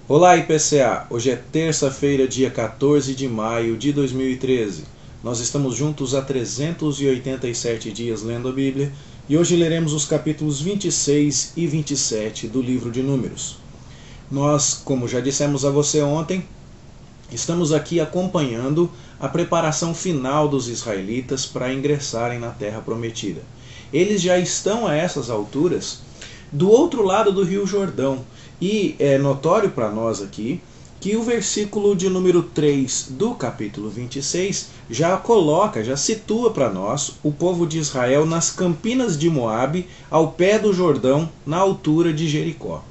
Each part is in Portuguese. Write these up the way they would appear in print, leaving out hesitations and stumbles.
Olá IPCA, hoje é terça-feira, dia 14 de maio de 2013. Nós estamos juntos há 387 dias lendo a Bíblia e hoje leremos os capítulos 26 e 27 do livro de Números. Nós, como já dissemos a você ontem, estamos aqui acompanhando a preparação final dos israelitas para ingressarem na Terra Prometida. Eles já estão a essas alturas do outro lado do Rio Jordão. E é notório para nós aqui que o versículo de número 3 do capítulo 26 já situa para nós o povo de Israel nas campinas de Moabe, ao pé do Jordão, na altura de Jericó.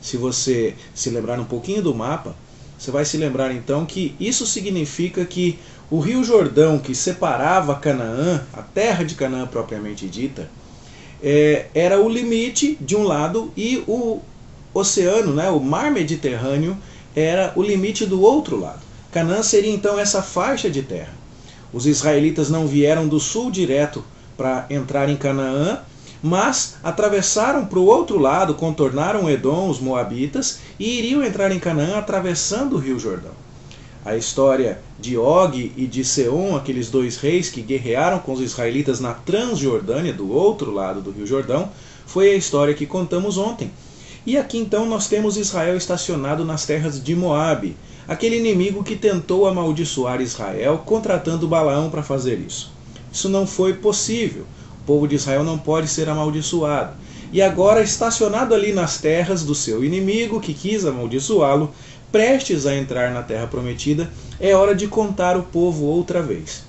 Se você se lembrar um pouquinho do mapa, você vai se lembrar então que isso significa que o Rio Jordão, que separava Canaã, a terra de Canaã propriamente dita, era o limite de um lado e o oceano, o mar Mediterrâneo, era o limite do outro lado. Canaã seria então essa faixa de terra. Os israelitas não vieram do sul direto para entrar em Canaã, mas atravessaram para o outro lado, contornaram Edom, os moabitas, e iriam entrar em Canaã atravessando o Rio Jordão. A história de Og e de Seom, aqueles dois reis que guerrearam com os israelitas na Transjordânia, do outro lado do Rio Jordão, foi a história que contamos ontem. E aqui então nós temos Israel estacionado nas terras de Moabe, aquele inimigo que tentou amaldiçoar Israel, contratando Balaão para fazer isso. Isso não foi possível. O povo de Israel não pode ser amaldiçoado. E agora, estacionado ali nas terras do seu inimigo, que quis amaldiçoá-lo, prestes a entrar na terra prometida, é hora de contar o povo outra vez.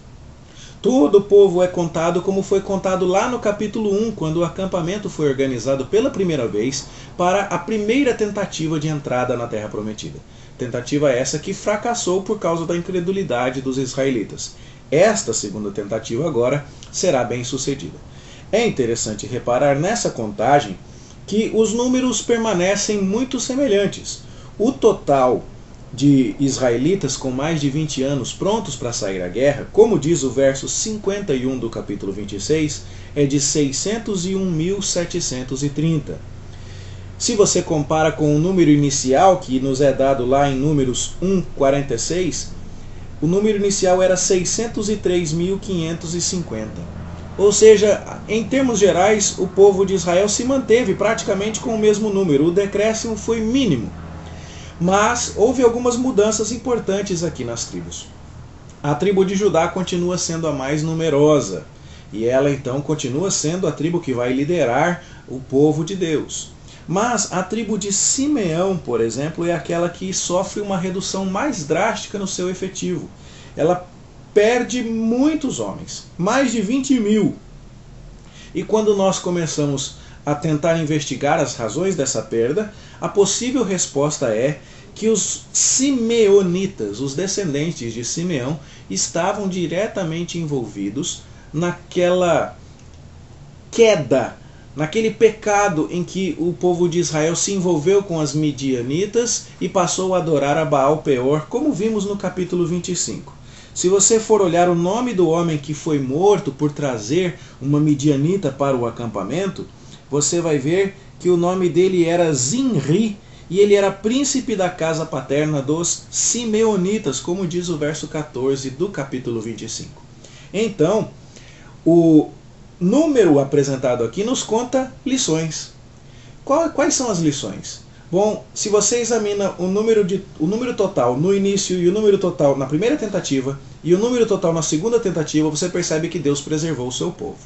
Todo o povo é contado como foi contado lá no capítulo 1, quando o acampamento foi organizado pela primeira vez para a primeira tentativa de entrada na Terra Prometida. Tentativa essa que fracassou por causa da incredulidade dos israelitas. Esta segunda tentativa agora será bem sucedida. É interessante reparar nessa contagem que os números permanecem muito semelhantes. O total de israelitas com mais de 20 anos prontos para sair à guerra, como diz o verso 51 do capítulo 26, é de 601.730. Se você compara com o número inicial, que nos é dado lá em Números 1:46, o número inicial era 603.550. Ou seja, em termos gerais, o povo de Israel se manteve praticamente com o mesmo número. O decréscimo foi mínimo. Mas houve algumas mudanças importantes aqui nas tribos. A tribo de Judá continua sendo a mais numerosa, e ela então continua sendo a tribo que vai liderar o povo de Deus. Mas a tribo de Simeão, por exemplo, é aquela que sofre uma redução mais drástica no seu efetivo. Ela perde muitos homens, mais de 20 mil. E quando nós começamos a tentar investigar as razões dessa perda, a possível resposta é que os simeonitas, os descendentes de Simeão, estavam diretamente envolvidos naquela queda, naquele pecado em que o povo de Israel se envolveu com as midianitas e passou a adorar a Baal Peor, como vimos no capítulo 25. Se você for olhar o nome do homem que foi morto por trazer uma midianita para o acampamento, você vai ver que o nome dele era Zinri, e ele era príncipe da casa paterna dos simeonitas, como diz o verso 14 do capítulo 25. Então, o número apresentado aqui nos conta lições. Quais são as lições? Bom, se você examina o número total no início e o número total na primeira tentativa e o número total na segunda tentativa, você percebe que Deus preservou o seu povo.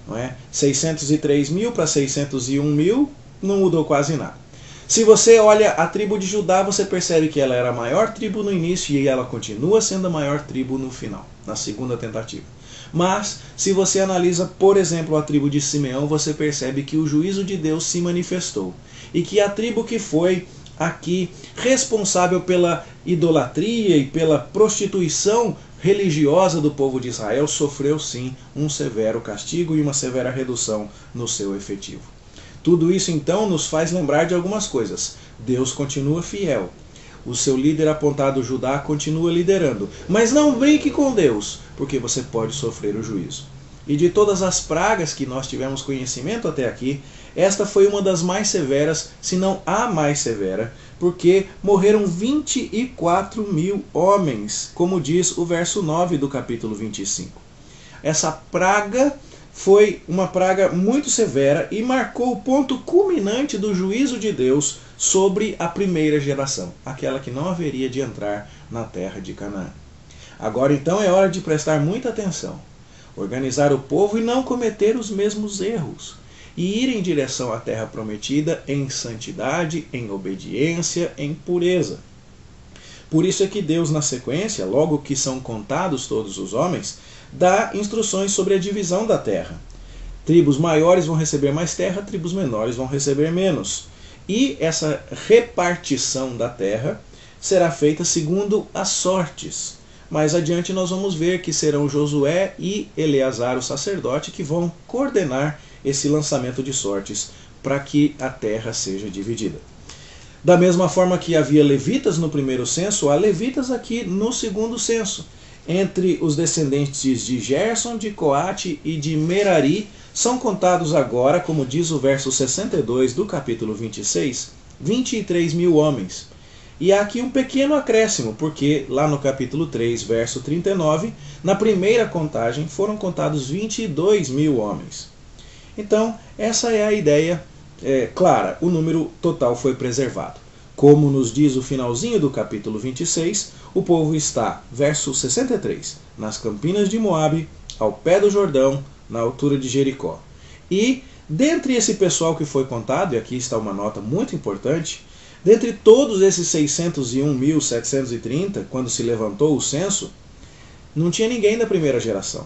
Não é? 603 mil para 601 mil não mudou quase nada. Se você olha a tribo de Judá, você percebe que ela era a maior tribo no início e ela continua sendo a maior tribo no final, na segunda tentativa. Mas, se você analisa, por exemplo, a tribo de Simeão, você percebe que o juízo de Deus se manifestou. E que a tribo que foi aqui responsável pela idolatria e pela prostituição religiosa do povo de Israel sofreu sim um severo castigo e uma severa redução no seu efetivo. Tudo isso então nos faz lembrar de algumas coisas. Deus continua fiel. O seu líder apontado Judá continua liderando. Mas não brinque com Deus, porque você pode sofrer o juízo. E de todas as pragas que nós tivemos conhecimento até aqui, Esta foi uma das mais severas, se não a mais severa, porque morreram 24 mil homens, como diz o verso 9 do capítulo 25. Essa praga foi uma praga muito severa e marcou o ponto culminante do juízo de Deus sobre a primeira geração, aquela que não haveria de entrar na terra de Canaã. Agora então é hora de prestar muita atenção, organizar o povo e não cometer os mesmos erros, e ir em direção à terra prometida em santidade, em obediência, em pureza. Por isso é que Deus, na sequência, logo que são contados todos os homens, dá instruções sobre a divisão da terra. Tribos maiores vão receber mais terra, tribos menores vão receber menos. E essa repartição da terra será feita segundo as sortes. Mais adiante nós vamos ver que serão Josué e Eleazar, o sacerdote, que vão coordenar esse lançamento de sortes para que a terra seja dividida. Da mesma forma que havia levitas no primeiro censo, há levitas aqui no segundo censo. Entre os descendentes de Gerson, de Coate e de Merari, são contados agora, como diz o verso 62 do capítulo 26, 23 mil homens. E há aqui um pequeno acréscimo, porque lá no capítulo 3, verso 39, na primeira contagem foram contados 22 mil homens. Então, essa é a ideia clara, o número total foi preservado. Como nos diz o finalzinho do capítulo 26, o povo está, verso 63, nas campinas de Moabe, ao pé do Jordão, na altura de Jericó. E, dentre esse pessoal que foi contado, e aqui está uma nota muito importante, dentre todos esses 601.730, quando se levantou o censo, não tinha ninguém da primeira geração.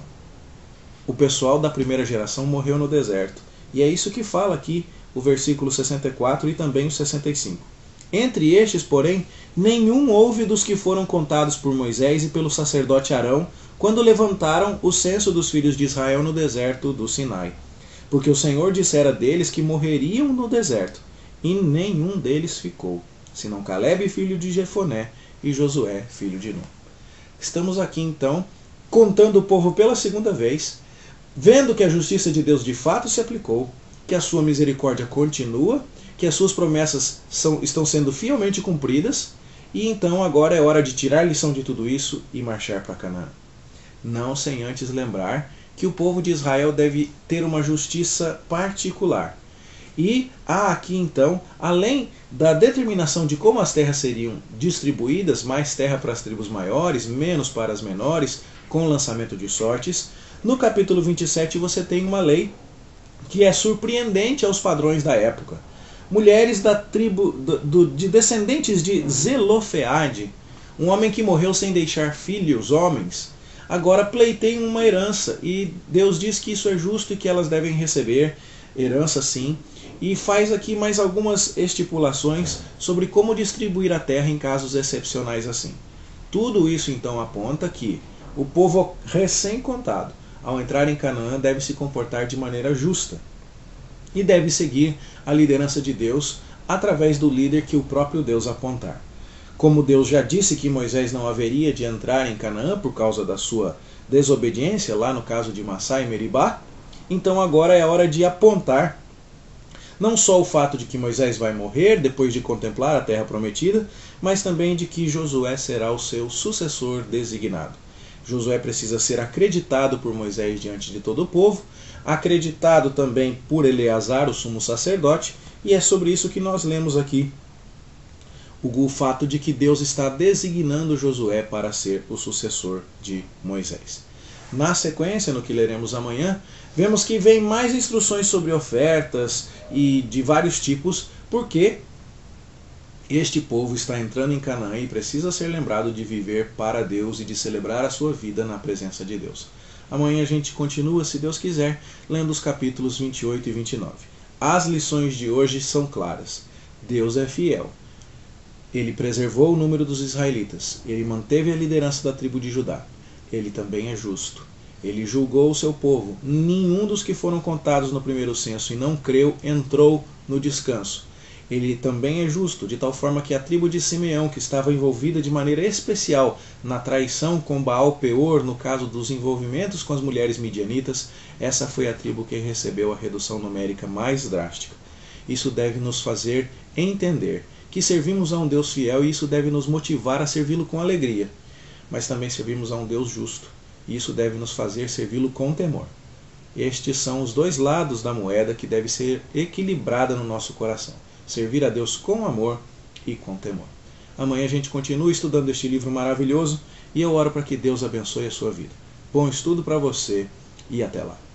O pessoal da primeira geração morreu no deserto. E é isso que fala aqui o versículo 64 e também o 65. Entre estes, porém, nenhum houve dos que foram contados por Moisés e pelo sacerdote Arão, quando levantaram o censo dos filhos de Israel no deserto do Sinai. Porque o Senhor dissera deles que morreriam no deserto, e nenhum deles ficou, senão Calebe, filho de Jefoné, e Josué, filho de Nun. Estamos aqui, então, contando o povo pela segunda vez, vendo que a justiça de Deus de fato se aplicou, que a sua misericórdia continua, que as suas promessas estão sendo fielmente cumpridas, e então agora é hora de tirar lição de tudo isso e marchar para Canaã. Não sem antes lembrar que o povo de Israel deve ter uma justiça particular. E há aqui então, além da determinação de como as terras seriam distribuídas, mais terra para as tribos maiores, menos para as menores, com lançamento de sortes, no capítulo 27 você tem uma lei que é surpreendente aos padrões da época. Mulheres da tribo de descendentes de Zelofeade, um homem que morreu sem deixar filhos, homens, agora pleiteiam uma herança, e Deus diz que isso é justo e que elas devem receber herança sim, e faz aqui mais algumas estipulações sobre como distribuir a terra em casos excepcionais assim. Tudo isso então aponta que o povo recém-contado, ao entrar em Canaã, deve se comportar de maneira justa e deve seguir a liderança de Deus através do líder que o próprio Deus apontar. Como Deus já disse que Moisés não haveria de entrar em Canaã por causa da sua desobediência, lá no caso de Massá e Meribá, então agora é hora de apontar não só o fato de que Moisés vai morrer depois de contemplar a terra prometida, mas também de que Josué será o seu sucessor designado. Josué precisa ser acreditado por Moisés diante de todo o povo, acreditado também por Eleazar, o sumo sacerdote, e é sobre isso que nós lemos aqui o fato de que Deus está designando Josué para ser o sucessor de Moisés. Na sequência, no que leremos amanhã, vemos que vem mais instruções sobre ofertas e de vários tipos, porque este povo está entrando em Canaã e precisa ser lembrado de viver para Deus e de celebrar a sua vida na presença de Deus. Amanhã a gente continua, se Deus quiser, lendo os capítulos 28 e 29. As lições de hoje são claras. Deus é fiel. Ele preservou o número dos israelitas. Ele manteve a liderança da tribo de Judá. Ele também é justo. Ele julgou o seu povo. Nenhum dos que foram contados no primeiro censo e não creu entrou no descanso. Ele também é justo, de tal forma que a tribo de Simeão, que estava envolvida de maneira especial na traição com Baal-Peor, no caso dos envolvimentos com as mulheres midianitas, essa foi a tribo que recebeu a redução numérica mais drástica. Isso deve nos fazer entender que servimos a um Deus fiel e isso deve nos motivar a servi-lo com alegria. Mas também servimos a um Deus justo e isso deve nos fazer servi-lo com temor. Estes são os dois lados da moeda que deve ser equilibrada no nosso coração. Servir a Deus com amor e com temor. Amanhã a gente continua estudando este livro maravilhoso e eu oro para que Deus abençoe a sua vida. Bom estudo para você e até lá.